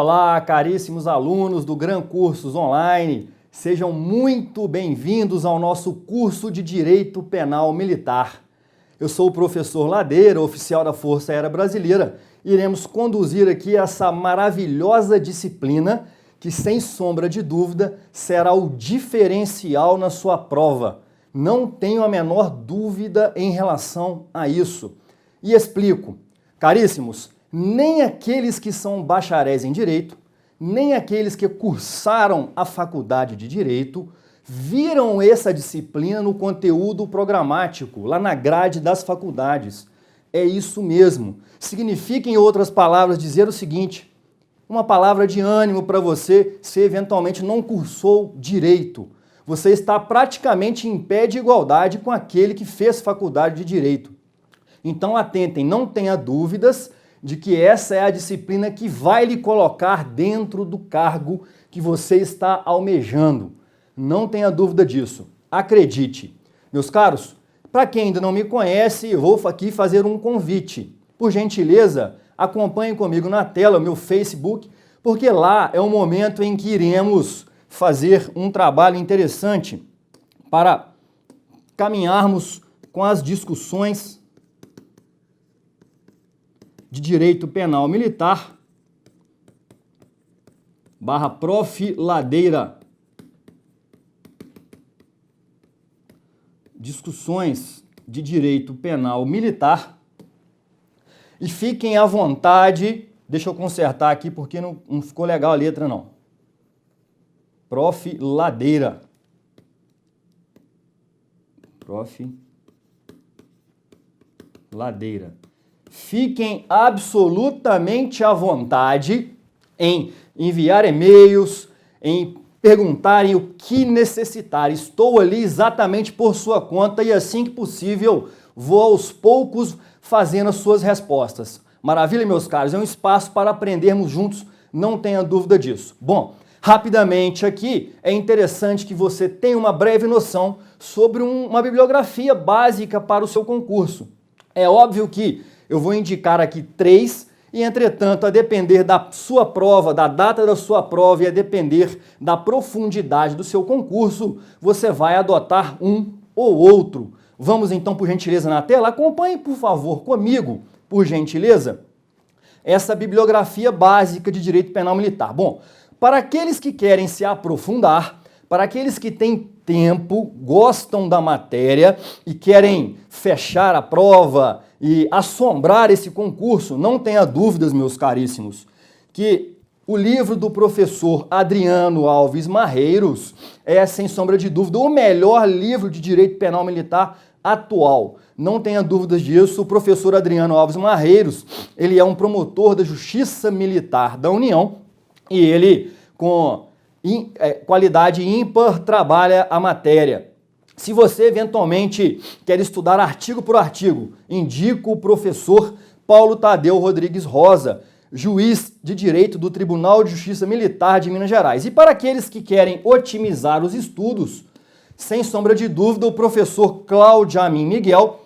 Olá, caríssimos alunos do Gran Cursos Online, sejam muito bem-vindos ao nosso curso de Direito Penal Militar. Eu sou o professor Ladeira, oficial da Força Aérea Brasileira, e iremos conduzir aqui essa maravilhosa disciplina que, sem sombra de dúvida, será o diferencial na sua prova. Não tenho a menor dúvida em relação a isso. E explico. Caríssimos, nem aqueles que são bacharéis em Direito, nem aqueles que cursaram a faculdade de Direito, viram essa disciplina no conteúdo programático, lá na grade das faculdades. É isso mesmo. Significa, em outras palavras, dizer o seguinte, uma palavra de ânimo para você se eventualmente não cursou Direito. Você está praticamente em pé de igualdade com aquele que fez faculdade de Direito. Então atentem, não tenha dúvidas de que essa é a disciplina que vai lhe colocar dentro do cargo que você está almejando. Não tenha dúvida disso. Acredite. Meus caros, para quem ainda não me conhece, eu vou aqui fazer um convite. Por gentileza, acompanhe comigo na tela o meu Facebook, porque lá é o momento em que iremos fazer um trabalho interessante para caminharmos com as discussões de Direito Penal Militar / Prof. Ladeira. Discussões de Direito Penal Militar. E fiquem à vontade, deixa eu consertar aqui porque não ficou legal a letra não. Prof. Ladeira. Prof. Ladeira. Fiquem absolutamente à vontade em enviar e-mails, em perguntarem o que necessitar. Estou ali exatamente por sua conta e assim que possível vou aos poucos fazendo as suas respostas. Maravilha, meus caros? É um espaço para aprendermos juntos, não tenha dúvida disso. Bom, rapidamente aqui, é interessante que você tenha uma breve noção sobre uma bibliografia básica para o seu concurso. É óbvio que eu vou indicar aqui 3 e, entretanto, a depender da sua prova, da data da sua prova e a depender da profundidade do seu concurso, você vai adotar um ou outro. Vamos então, por gentileza, na tela? Acompanhe, por favor, comigo, por gentileza, essa bibliografia básica de Direito Penal Militar. Bom, para aqueles que querem se aprofundar, para aqueles que têm tempo, gostam da matéria e querem fechar a prova e assombrar esse concurso, não tenha dúvidas, meus caríssimos, que o livro do professor Adriano Alves Marreiros é, sem sombra de dúvida, o melhor livro de Direito Penal Militar atual. Não tenha dúvidas disso, o professor Adriano Alves Marreiros, ele é um promotor da Justiça Militar da União e ele, com qualidade ímpar, trabalha a matéria. Se você eventualmente quer estudar artigo por artigo, indico o professor Paulo Tadeu Rodrigues Rosa, juiz de Direito do Tribunal de Justiça Militar de Minas Gerais. E para aqueles que querem otimizar os estudos, sem sombra de dúvida, o professor Cláudio Amin Miguel,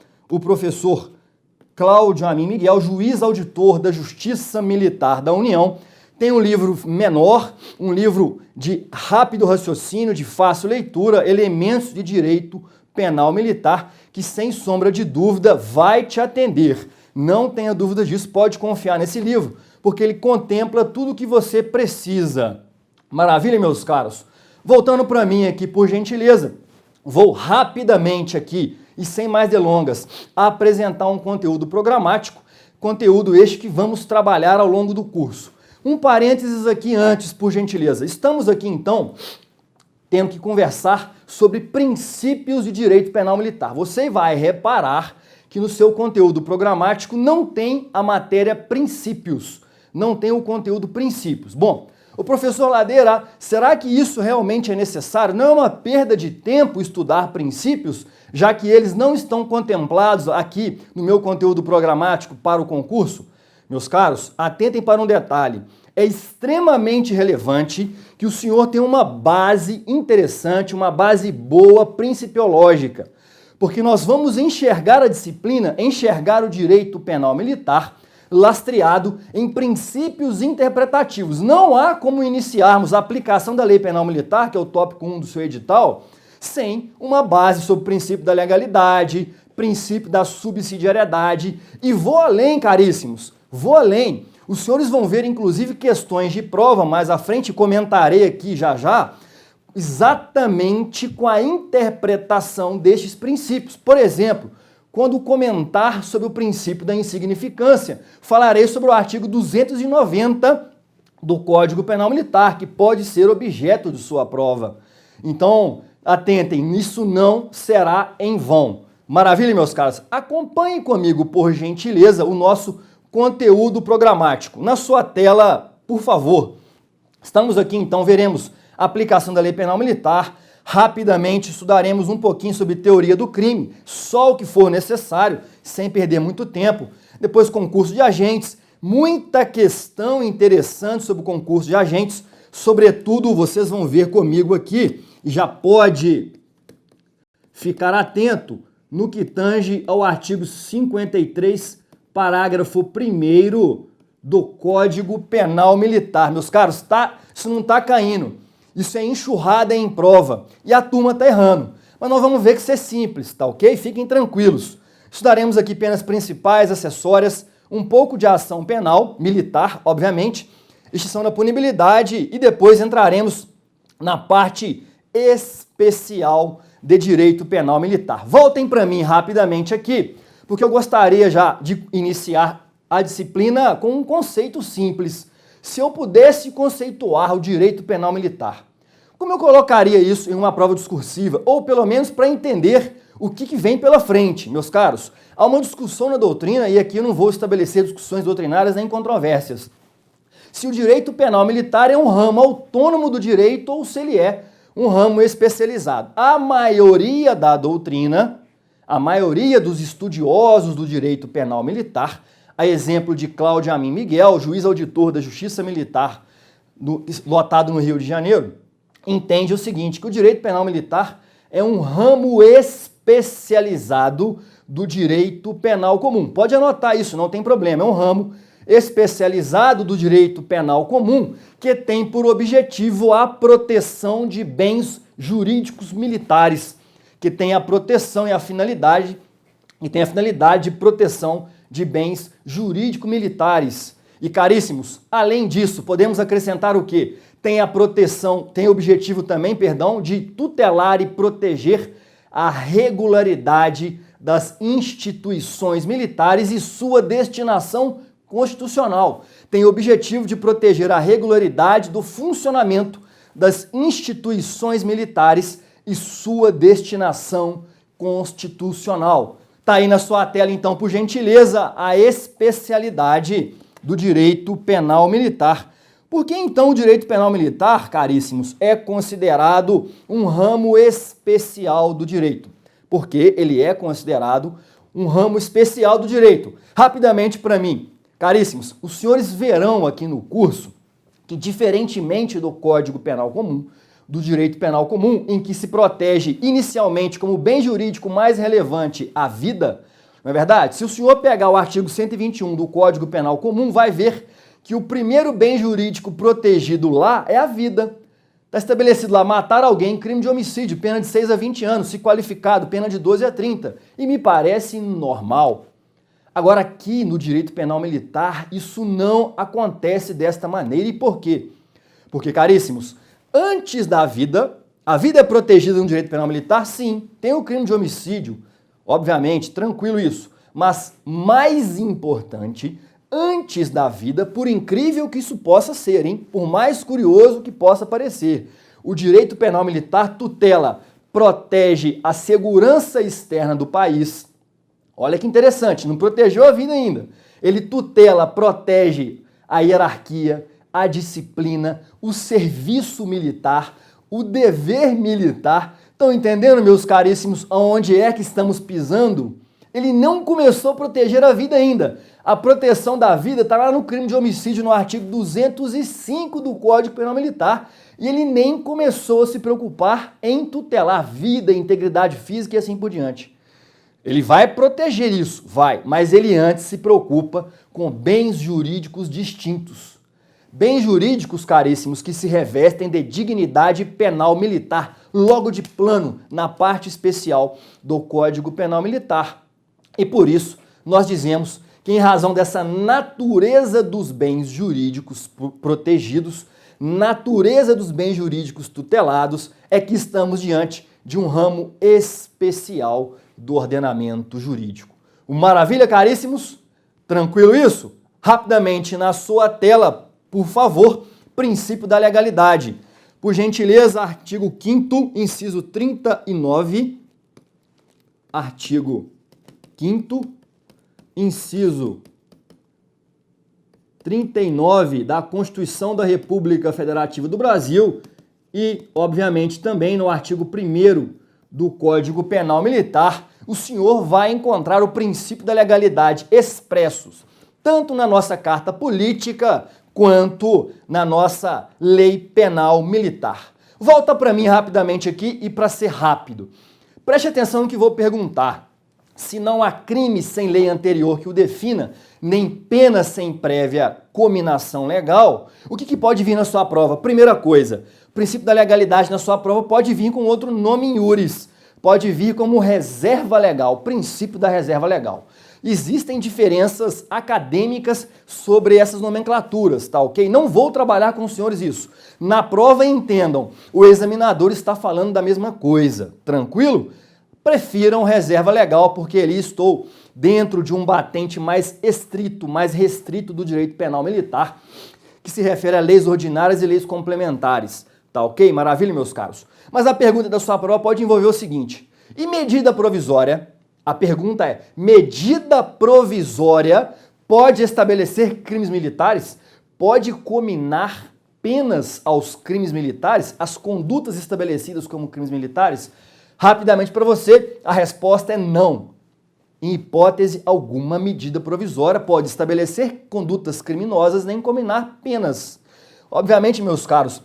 juiz auditor da Justiça Militar da União, tem um livro menor, um livro de rápido raciocínio, de fácil leitura, Elementos de Direito Penal Militar, que sem sombra de dúvida vai te atender. Não tenha dúvida disso, pode confiar nesse livro, porque ele contempla tudo o que você precisa. Maravilha, meus caros? Voltando para mim aqui, por gentileza, vou rapidamente aqui, e sem mais delongas, apresentar um conteúdo programático, conteúdo este que vamos trabalhar ao longo do curso. Um parênteses aqui antes, por gentileza. Estamos aqui, então, tendo que conversar sobre princípios de direito penal militar. Você vai reparar que no seu conteúdo programático não tem a matéria princípios, não tem o conteúdo princípios. Bom, o professor Ladeira, será que isso realmente é necessário? Não é uma perda de tempo estudar princípios, já que eles não estão contemplados aqui no meu conteúdo programático para o concurso? Meus caros, atentem para um detalhe. É extremamente relevante que o senhor tenha uma base interessante, uma base boa, principiológica. Porque nós vamos enxergar a disciplina, enxergar o direito penal militar lastreado em princípios interpretativos. Não há como iniciarmos a aplicação da Lei Penal Militar, que é o tópico 1 do seu edital, sem uma base sobre o princípio da legalidade, princípio da subsidiariedade. E vou além, caríssimos, vou além. Os senhores vão ver, inclusive, questões de prova, mais à frente comentarei aqui já, exatamente com a interpretação destes princípios. Por exemplo, quando comentar sobre o princípio da insignificância, falarei sobre o artigo 290 do Código Penal Militar, que pode ser objeto de sua prova. Então, atentem, isso não será em vão. Maravilha, meus caros? Acompanhem comigo, por gentileza, o nosso conteúdo programático. Na sua tela, por favor. Estamos aqui, então, veremos a aplicação da Lei Penal Militar. Rapidamente estudaremos um pouquinho sobre teoria do crime, só o que for necessário, sem perder muito tempo. Depois, concurso de agentes, muita questão interessante sobre o concurso de agentes. Sobretudo, vocês vão ver comigo aqui, e já pode ficar atento no que tange ao artigo 53, parágrafo 1º do Código Penal Militar. Meus caros, isso não está caindo. Isso é enxurrada em prova. E a turma está errando. Mas nós vamos ver que isso é simples, tá ok? Fiquem tranquilos. Estudaremos aqui penas principais, acessórias, um pouco de ação penal, militar, obviamente, extinção da punibilidade e depois entraremos na parte especial de direito penal militar. Voltem para mim rapidamente aqui, porque eu gostaria já de iniciar a disciplina com um conceito simples. Se eu pudesse conceituar o direito penal militar, como eu colocaria isso em uma prova discursiva? Ou pelo menos para entender o que vem pela frente, meus caros. Há uma discussão na doutrina, e aqui eu não vou estabelecer discussões doutrinárias nem controvérsias. Se o direito penal militar é um ramo autônomo do direito ou se ele é um ramo especializado. A maioria da doutrina, a maioria dos estudiosos do direito penal militar, a exemplo de Cláudio Amin Miguel, juiz auditor da Justiça Militar lotado no Rio de Janeiro, entende o seguinte, que o direito penal militar é um ramo especializado do direito penal comum. Pode anotar isso, não tem problema, é um ramo especializado do direito penal comum que tem por objetivo a proteção de bens jurídicos militares, que tem a proteção e a finalidade de proteção de bens jurídico-militares. E caríssimos, além disso, podemos acrescentar o quê? Tem a proteção, tem o objetivo também, de tutelar e proteger a regularidade das instituições militares e sua destinação constitucional. Tem o objetivo de proteger a regularidade do funcionamento das instituições militares e sua destinação constitucional. Está aí na sua tela, então, por gentileza, a especialidade do direito penal militar. Por que, então, o direito penal militar, caríssimos, é considerado um ramo especial do direito? Porque ele é considerado um ramo especial do direito. Rapidamente para mim, caríssimos, os senhores verão aqui no curso que, diferentemente do Código Penal Comum, do direito penal comum, em que se protege inicialmente como bem jurídico mais relevante a vida, não é verdade? Se o senhor pegar o artigo 121 do Código Penal Comum, vai ver que o primeiro bem jurídico protegido lá é a vida. Está estabelecido lá matar alguém, crime de homicídio, pena de 6 a 20 anos, se qualificado, pena de 12 a 30. E me parece normal. Agora aqui no direito penal militar, isso não acontece desta maneira. E por quê? Porque, caríssimos, antes da vida, a vida é protegida no direito penal militar? Sim. Tem o crime de homicídio, obviamente, tranquilo isso. Mas mais importante, antes da vida, por incrível que isso possa ser, hein? Por mais curioso que possa parecer, o direito penal militar tutela, protege a segurança externa do país. Olha que interessante, não protegeu a vida ainda. Ele tutela, protege a hierarquia, a disciplina, o serviço militar, o dever militar. Estão entendendo, meus caríssimos, aonde é que estamos pisando? Ele não começou a proteger a vida ainda. A proteção da vida está lá no crime de homicídio, no artigo 205 do Código Penal Militar. E ele nem começou a se preocupar em tutelar vida, integridade física e assim por diante. Ele vai proteger isso, vai, mas ele antes se preocupa com bens jurídicos distintos. Bens jurídicos, caríssimos, que se revestem de dignidade penal militar, logo de plano, na parte especial do Código Penal Militar. E por isso, nós dizemos que em razão dessa natureza dos bens jurídicos protegidos, natureza dos bens jurídicos tutelados, é que estamos diante de um ramo especial do ordenamento jurídico. Maravilha, caríssimos? Tranquilo isso? Rapidamente na sua tela, por favor, princípio da legalidade. Por gentileza, artigo 5º, inciso 39, artigo 5º, inciso 39 da Constituição da República Federativa do Brasil e, obviamente, também no artigo 1º do Código Penal Militar, o senhor vai encontrar o princípio da legalidade expressos, tanto na nossa Carta Política quanto na nossa Lei Penal Militar. Volta para mim rapidamente aqui e para ser rápido. Preste atenção no que vou perguntar. Se não há crime sem lei anterior que o defina, nem pena sem prévia cominação legal, o que pode vir na sua prova? Primeira coisa, o princípio da legalidade na sua prova pode vir com outro nome em iuris, pode vir como reserva legal, princípio da reserva legal. Existem diferenças acadêmicas sobre essas nomenclaturas, tá ok? Não vou trabalhar com os senhores isso. Na prova, entendam, o examinador está falando da mesma coisa, tranquilo? Prefiram reserva legal, porque ali estou dentro de um batente mais estrito, mais restrito do direito penal militar, que se refere a leis ordinárias e leis complementares. Tá ok? Maravilha, meus caros? Mas a pergunta da sua prova pode envolver o seguinte: e medida provisória? A pergunta é, medida provisória pode estabelecer crimes militares? Pode cominar penas aos crimes militares? As condutas estabelecidas como crimes militares? Rapidamente para você, a resposta é não. Em hipótese alguma, medida provisória pode estabelecer condutas criminosas nem cominar penas. Obviamente, meus caros,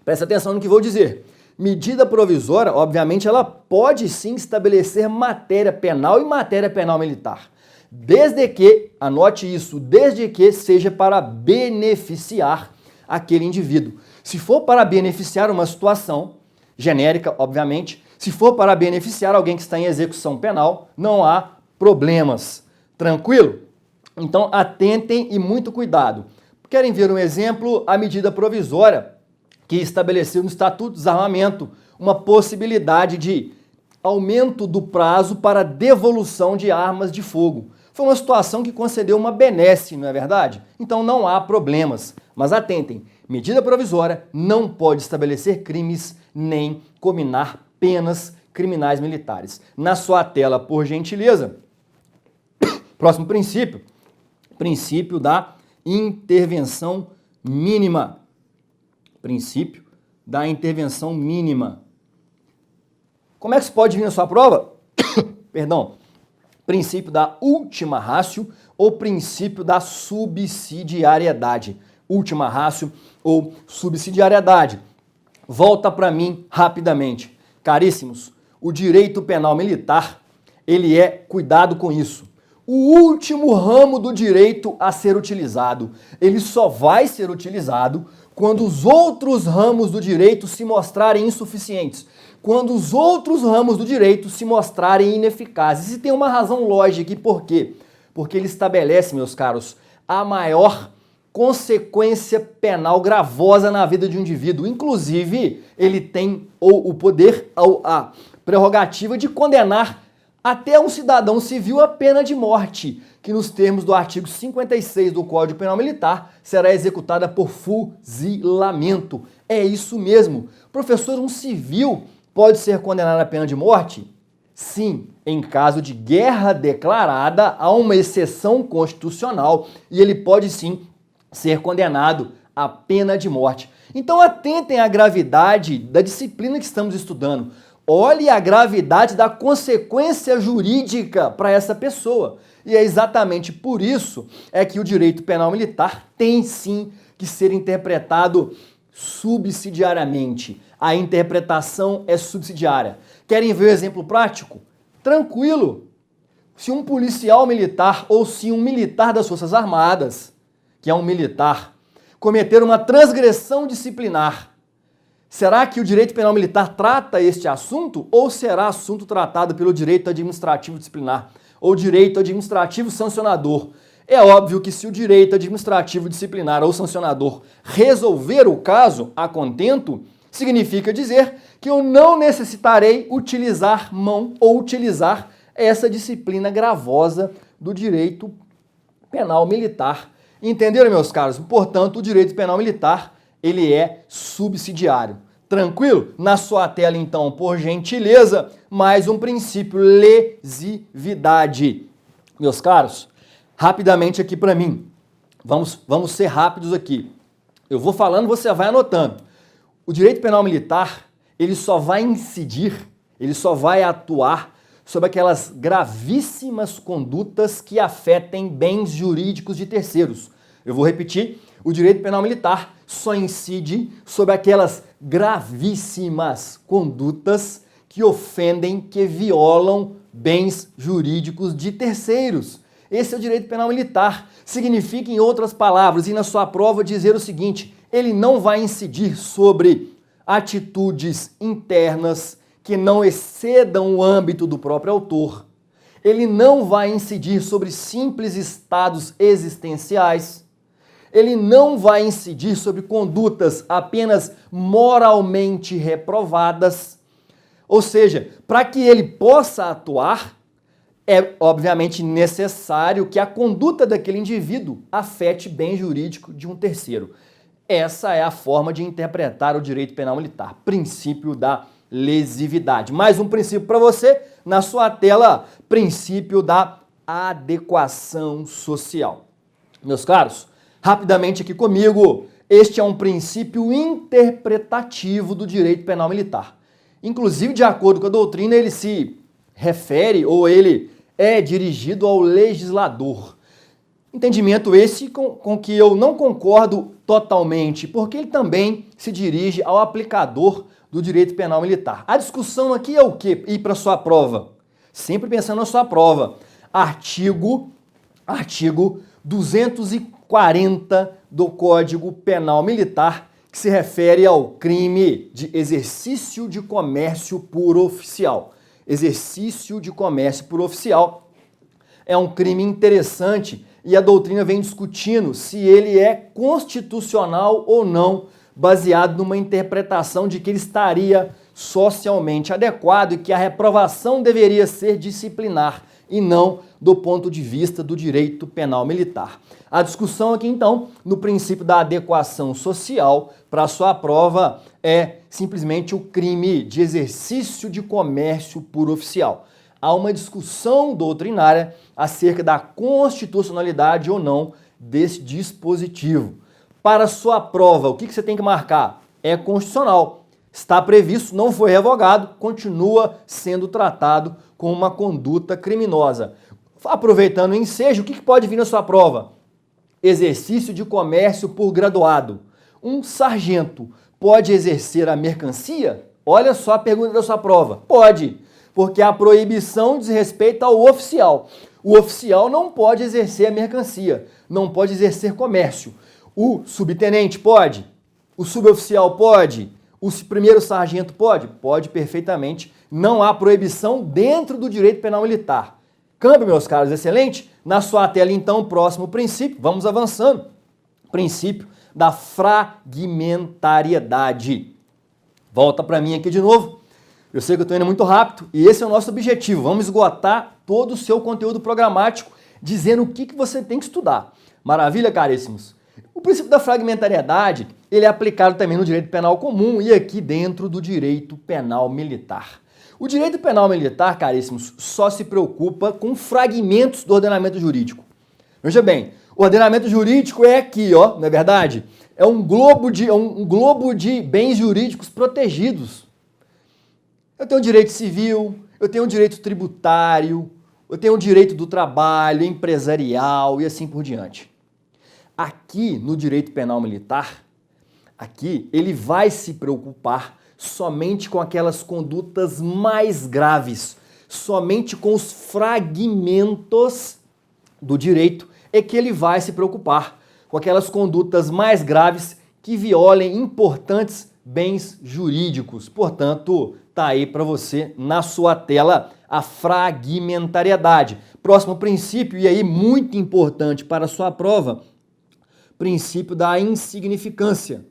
presta atenção no que vou dizer. Medida provisória, obviamente, ela pode sim estabelecer matéria penal e matéria penal militar. Desde que, anote isso, desde que seja para beneficiar aquele indivíduo. Se for para beneficiar uma situação genérica, obviamente, se for para beneficiar alguém que está em execução penal, não há problemas. Tranquilo? Então, atentem e muito cuidado. Querem ver um exemplo? A medida provisória que estabeleceu no Estatuto do Desarmamento uma possibilidade de aumento do prazo para devolução de armas de fogo. Foi uma situação que concedeu uma benesse, não é verdade? Então não há problemas. Mas atentem, medida provisória não pode estabelecer crimes nem cominar penas criminais militares. Na sua tela, por gentileza, próximo princípio, princípio da intervenção mínima. Princípio da intervenção mínima. Como é que isso pode vir na sua prova? Perdão. Princípio da última ratio ou princípio da subsidiariedade. Última ratio ou subsidiariedade. Volta para mim rapidamente. Caríssimos, o direito penal militar, ele é, cuidado com isso, o último ramo do direito a ser utilizado. Ele só vai ser utilizado quando os outros ramos do direito se mostrarem insuficientes, quando os outros ramos do direito se mostrarem ineficazes. E tem uma razão lógica, e por quê? Porque ele estabelece, meus caros, a maior consequência penal gravosa na vida de um indivíduo. Inclusive, ele tem o poder, a prerrogativa de condenar até um cidadão civil a pena de morte, que nos termos do artigo 56 do Código Penal Militar será executada por fuzilamento. É isso mesmo. Professor, um civil pode ser condenado à pena de morte? Sim, em caso de guerra declarada, há uma exceção constitucional e ele pode sim ser condenado à pena de morte. Então atentem à gravidade da disciplina que estamos estudando. Olhe a gravidade da consequência jurídica para essa pessoa. E é exatamente por isso é que o direito penal militar tem sim que ser interpretado subsidiariamente. A interpretação é subsidiária. Querem ver o exemplo prático? Tranquilo. se um policial militar ou se um militar das Forças Armadas, que é um militar, cometer uma transgressão disciplinar, será que o direito penal militar trata este assunto ou será assunto tratado pelo direito administrativo disciplinar ou direito administrativo sancionador? É óbvio que se o direito administrativo disciplinar ou sancionador resolver o caso a contento, significa dizer que eu não necessitarei utilizar mão ou utilizar essa disciplina gravosa do direito penal militar. Entenderam, meus caros? Portanto, o direito penal militar, ele é subsidiário. Tranquilo? Na sua tela, então, por gentileza, mais um princípio, lesividade. Meus caros, rapidamente aqui para mim. Vamos ser rápidos aqui. Eu vou falando, você vai anotando. O direito penal militar, ele só vai incidir, ele só vai atuar sobre aquelas gravíssimas condutas que afetem bens jurídicos de terceiros. Eu vou repetir, o direito penal militar só incide sobre aquelas gravíssimas condutas que ofendem, que violam bens jurídicos de terceiros. Esse é o direito penal militar. Significa, em outras palavras, e na sua prova dizer o seguinte, ele não vai incidir sobre atitudes internas que não excedam o âmbito do próprio autor. Ele não vai incidir sobre simples estados existenciais. Ele não vai incidir sobre condutas apenas moralmente reprovadas. Ou seja, para que ele possa atuar, é obviamente necessário que a conduta daquele indivíduo afete bem jurídico de um terceiro. Essa é a forma de interpretar o direito penal militar, princípio da lesividade. Mais um princípio para você, na sua tela, princípio da adequação social. Meus caros, rapidamente aqui comigo, este é um princípio interpretativo do direito penal militar. Inclusive, de acordo com a doutrina, ele se refere ou ele é dirigido ao legislador. Entendimento esse com que eu não concordo totalmente, porque ele também se dirige ao aplicador do direito penal militar. A discussão aqui é o quê? Ir para sua prova. Sempre pensando na sua prova. Artigo 240 do Código Penal Militar, que se refere ao crime de exercício de comércio por oficial. Exercício de comércio por oficial é um crime interessante e a doutrina vem discutindo se ele é constitucional ou não, baseado numa interpretação de que ele estaria socialmente adequado e que a reprovação deveria ser disciplinar e não do ponto de vista do direito penal militar. A discussão aqui, então, no princípio da adequação social para a sua prova é simplesmente o crime de exercício de comércio por oficial. Há uma discussão doutrinária acerca da constitucionalidade ou não desse dispositivo. Para a sua prova, o que você tem que marcar? É constitucional. Está previsto, não foi revogado, continua sendo tratado como uma conduta criminosa. Aproveitando o ensejo, o que pode vir na sua prova? Exercício de comércio por graduado. Um sargento pode exercer a mercancia? Olha só a pergunta da sua prova. Pode, porque a proibição diz respeito ao oficial. O oficial não pode exercer a mercancia, não pode exercer comércio. O subtenente pode? O suboficial pode? O primeiro sargento pode? Pode perfeitamente. Não há proibição dentro do direito penal militar. Câmbio, meus caros, excelente? Na sua tela, então, o próximo princípio. Vamos avançando. Princípio da fragmentariedade. Volta para mim aqui de novo. Eu sei que eu estou indo muito rápido e esse é o nosso objetivo. Vamos esgotar todo o seu conteúdo programático dizendo o que você tem que estudar. Maravilha, caríssimos? O princípio da fragmentariedade, ele é aplicado também no direito penal comum e aqui dentro do direito penal militar. O direito penal militar, caríssimos, só se preocupa com fragmentos do ordenamento jurídico. Veja bem, o ordenamento jurídico é aqui, ó, não é verdade? É um globo de bens jurídicos protegidos. Eu tenho direito civil, eu tenho direito tributário, eu tenho direito do trabalho, empresarial e assim por diante. Aqui, no direito penal militar, aqui ele vai se preocupar somente com aquelas condutas mais graves, Somente com os fragmentos do direito é que ele vai se preocupar com aquelas condutas mais graves que violem importantes bens jurídicos. Portanto, tá aí para você na sua tela a fragmentariedade. Próximo princípio, e aí muito importante para a sua prova, princípio da insignificância.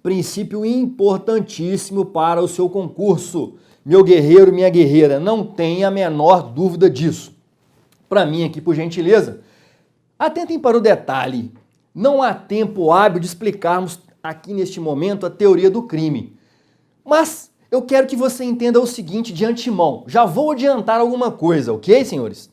Princípio importantíssimo para o seu concurso. Meu guerreiro, minha guerreira, não tenha a menor dúvida disso. Para mim aqui, por gentileza, atentem para o detalhe. Não há tempo hábil de explicarmos aqui neste momento a teoria do crime. Mas eu quero que você entenda o seguinte de antemão. Já vou adiantar alguma coisa, ok, senhores?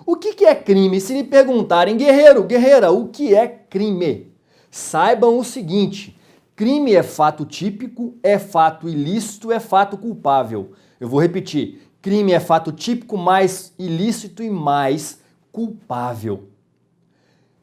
O que é crime? Se lhe perguntarem, guerreiro, guerreira, o que é crime? Saibam o seguinte, crime é fato típico, é fato ilícito, é fato culpável. Eu vou repetir, crime é fato típico, mais ilícito e mais culpável.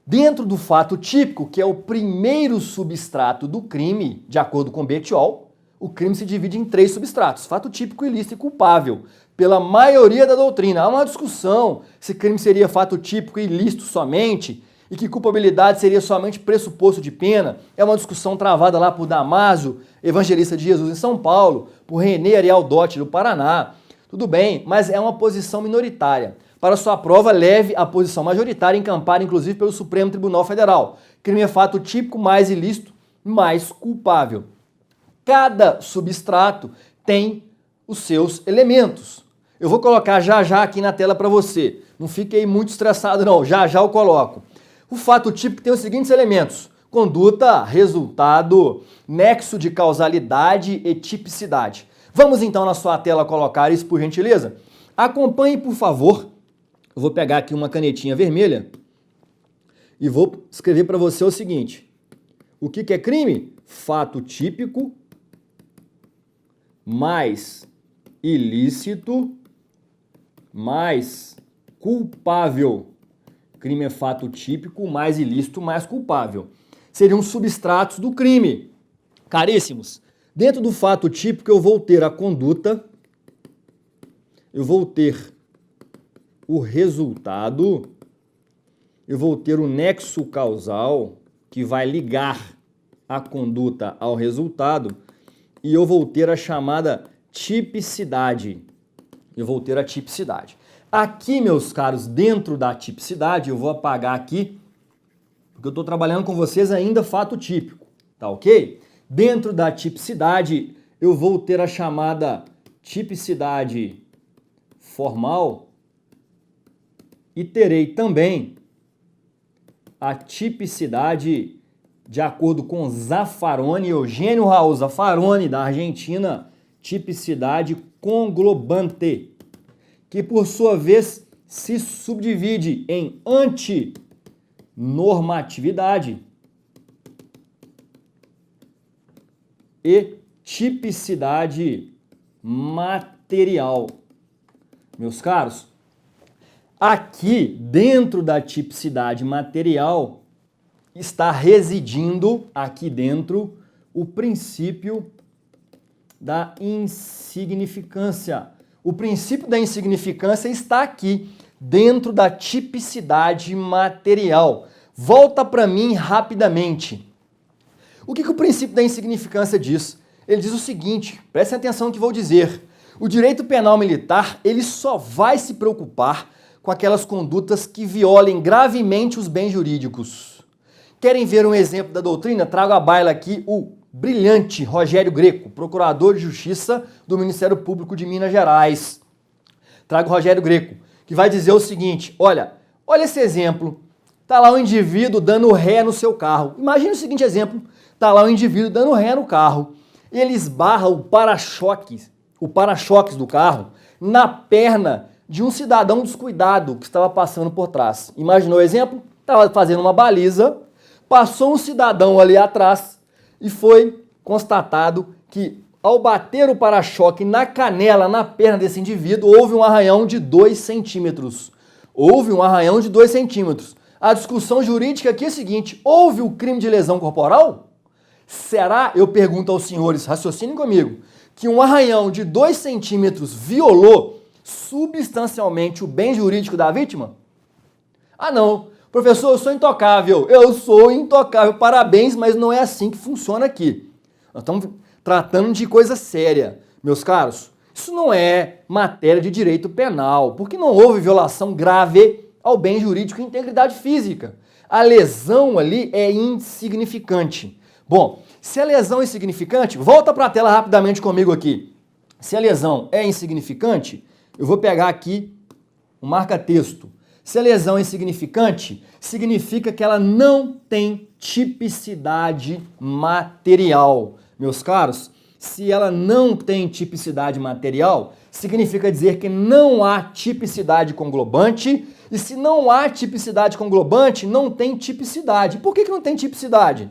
Dentro do fato típico, que é o primeiro substrato do crime, de acordo com Bettiol, o crime se divide em 3 substratos, fato típico, ilícito e culpável. Pela maioria da doutrina, há uma discussão se crime seria fato típico e ilícito somente, e que culpabilidade seria somente pressuposto de pena. É uma discussão travada lá por Damásio, evangelista de Jesus em São Paulo, por René Ariel Dotti do Paraná. Tudo bem, mas é uma posição minoritária. Para sua prova, leve a posição majoritária encampada, inclusive, pelo Supremo Tribunal Federal. Crime é fato típico, mais ilícito, mais culpável. Cada substrato tem os seus elementos. Eu vou colocar já já aqui na tela para você. Não fique aí muito estressado não, já já eu coloco. O fato típico tem os seguintes elementos: conduta, resultado, nexo de causalidade e tipicidade. Vamos então na sua tela colocar isso, por gentileza? Acompanhe, por favor. Eu vou pegar aqui uma canetinha vermelha e vou escrever para você o seguinte. O que é crime? Fato típico mais ilícito mais culpável. Crime é fato típico mais ilícito mais culpável. Seriam substratos do crime. Caríssimos, dentro do fato típico eu vou ter a conduta, eu vou ter o resultado, eu vou ter o nexo causal, que vai ligar a conduta ao resultado, e eu vou ter a chamada tipicidade. Eu vou ter a tipicidade. Aqui, meus caros, dentro da tipicidade, eu vou apagar aqui, porque eu estou trabalhando com vocês ainda fato típico, tá ok? Dentro da tipicidade, eu vou ter a chamada tipicidade formal e terei também a tipicidade de acordo com Zaffaroni, Eugênio Raul Zaffaroni, da Argentina, tipicidade conglobante, que por sua vez se subdivide em antinormatividade e tipicidade material. Meus caros, aqui dentro da tipicidade material está residindo aqui dentro o princípio da insignificância. O princípio da insignificância está aqui, dentro da tipicidade material. Volta para mim rapidamente. O que o princípio da insignificância diz? Ele diz o seguinte, prestem atenção no que vou dizer. O direito penal militar, ele só vai se preocupar com aquelas condutas que violem gravemente os bens jurídicos. Querem ver um exemplo da doutrina? Trago à baila aqui o brilhante Rogério Greco, procurador de justiça do Ministério Público de Minas Gerais. Trago o Rogério Greco, que vai dizer o seguinte, olha esse exemplo, tá lá um indivíduo dando ré no seu carro. Imagina o seguinte exemplo, tá lá um indivíduo dando ré no carro, e ele esbarra o para-choques do carro na perna de um cidadão descuidado que estava passando por trás. Imaginou o exemplo? Estava fazendo uma baliza, passou um cidadão ali atrás e foi constatado que ao bater o para-choque na canela, na perna desse indivíduo, houve um arranhão de 2 centímetros. Houve um arranhão de 2 centímetros. A discussão jurídica aqui é a seguinte, houve o crime de lesão corporal? Será, eu pergunto aos senhores, raciocinem comigo, que um arranhão de 2 centímetros violou substancialmente o bem jurídico da vítima? Ah, não. Professor, eu sou intocável. Eu sou intocável. Parabéns, mas não é assim que funciona aqui. Nós estamos tratando de coisa séria, meus caros. Isso não é matéria de direito penal, porque não houve violação grave ao bem jurídico e integridade física. A lesão ali é insignificante. Bom, se a lesão é insignificante, volta para a tela rapidamente comigo aqui. Se a lesão é insignificante, eu vou pegar aqui um marca-texto. Se a lesão é insignificante, significa que ela não tem tipicidade material. Meus caros, se ela não tem tipicidade material, significa dizer que não há tipicidade conglobante, e se não há tipicidade conglobante, não tem tipicidade. Por que não tem tipicidade?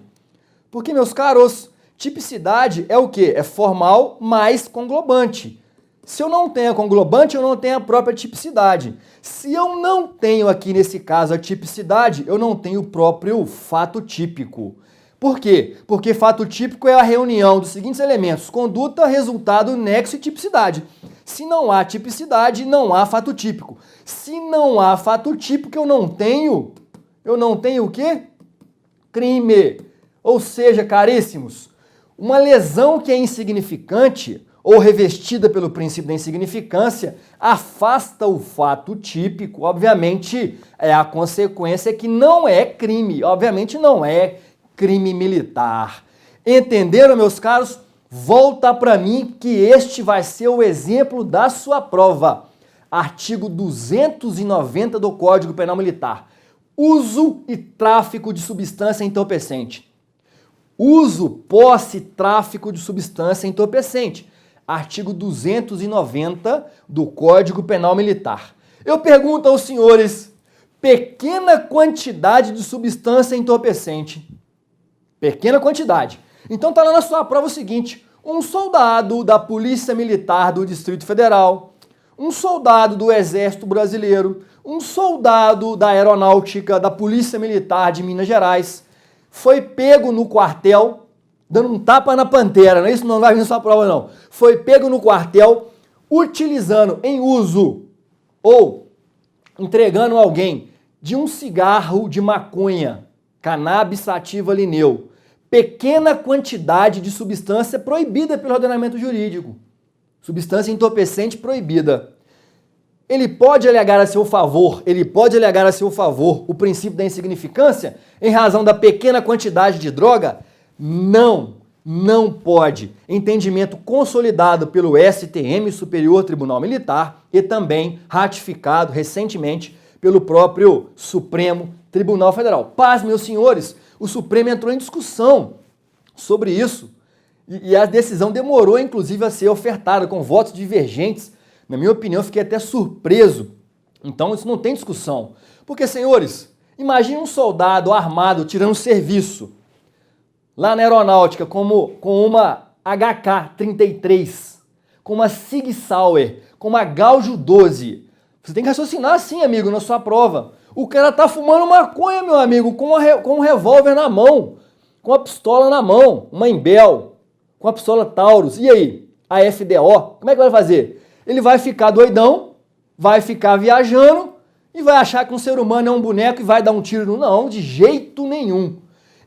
Porque, meus caros, tipicidade é o quê? É formal mais conglobante. Se eu não tenho a conglobante, eu não tenho a própria tipicidade. Se eu não tenho aqui, nesse caso, a tipicidade, eu não tenho o próprio fato típico. Por quê? Porque fato típico é a reunião dos seguintes elementos: conduta, resultado, nexo e tipicidade. Se não há tipicidade, não há fato típico. Se não há fato típico, eu não tenho o quê? Crime. Ou seja, caríssimos, uma lesão que é insignificante ou revestida pelo princípio da insignificância afasta o fato típico. Obviamente, a consequência é que não é crime. Obviamente, não é crime militar. Entenderam, meus caros? Volta para mim que este vai ser o exemplo da sua prova. Artigo 290 do Código Penal Militar. Uso e tráfico de substância entorpecente. Uso, posse, tráfico de substância entorpecente. Artigo 290 do Código Penal Militar. Eu pergunto aos senhores, pequena quantidade de substância entorpecente. Pequena quantidade. Então tá lá na sua prova o seguinte: um soldado da Polícia Militar do Distrito Federal, um soldado do Exército Brasileiro, um soldado da Aeronáutica da Polícia Militar de Minas Gerais, foi pego no quartel, dando um tapa na pantera, não é isso? Não vai vir na sua prova não. Foi pego no quartel, utilizando em uso ou entregando alguém de um cigarro de maconha, cannabis sativa lineu, pequena quantidade de substância proibida pelo ordenamento jurídico. Substância entorpecente proibida. Ele pode alegar a seu favor o princípio da insignificância em razão da pequena quantidade de droga? Não pode. Entendimento consolidado pelo STM, Superior Tribunal Militar, e também ratificado recentemente pelo próprio Supremo Tribunal Federal. Paz, meus senhores, o Supremo entrou em discussão sobre isso e a decisão demorou, inclusive, a ser ofertada com votos divergentes. Na minha opinião, fiquei até surpreso. Então, isso não tem discussão. Porque, senhores, imagine um soldado armado tirando serviço lá na aeronáutica com uma HK-33, com uma Sig Sauer, com uma Gaujo 12. Você tem que raciocinar assim, amigo, na sua prova. O cara tá fumando maconha, meu amigo, com um revólver na mão, com a pistola na mão, uma Imbel, com a pistola Taurus. E aí? A FDO? Como é que vai fazer? Ele vai ficar doidão, vai ficar viajando e vai achar que um ser humano é um boneco e vai dar um tiro no... Não, de jeito nenhum.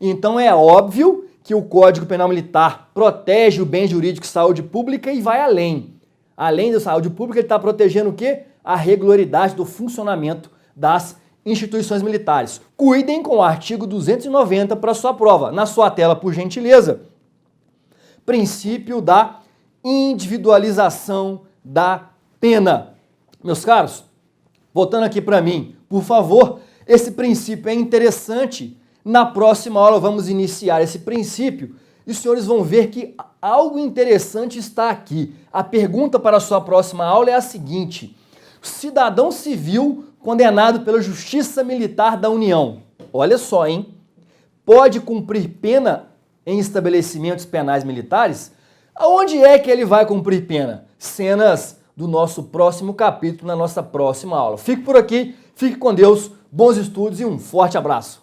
Então é óbvio que o Código Penal Militar protege o bem jurídico e saúde pública e vai além. Além da saúde pública, ele está protegendo o quê? A regularidade do funcionamento das instituições militares. Cuidem com o artigo 290 para sua prova. Na sua tela, por gentileza, princípio da individualização da pena. Meus caros, voltando aqui para mim, por favor, esse princípio é interessante. Na próxima aula vamos iniciar esse princípio e os senhores vão ver que algo interessante está aqui. A pergunta para a sua próxima aula é a seguinte: cidadão civil condenado pela Justiça Militar da União, olha só, hein? Pode cumprir pena em estabelecimentos penais militares? Aonde é que ele vai cumprir pena? Cenas do nosso próximo capítulo, na nossa próxima aula. Fique por aqui, fique com Deus, bons estudos e um forte abraço.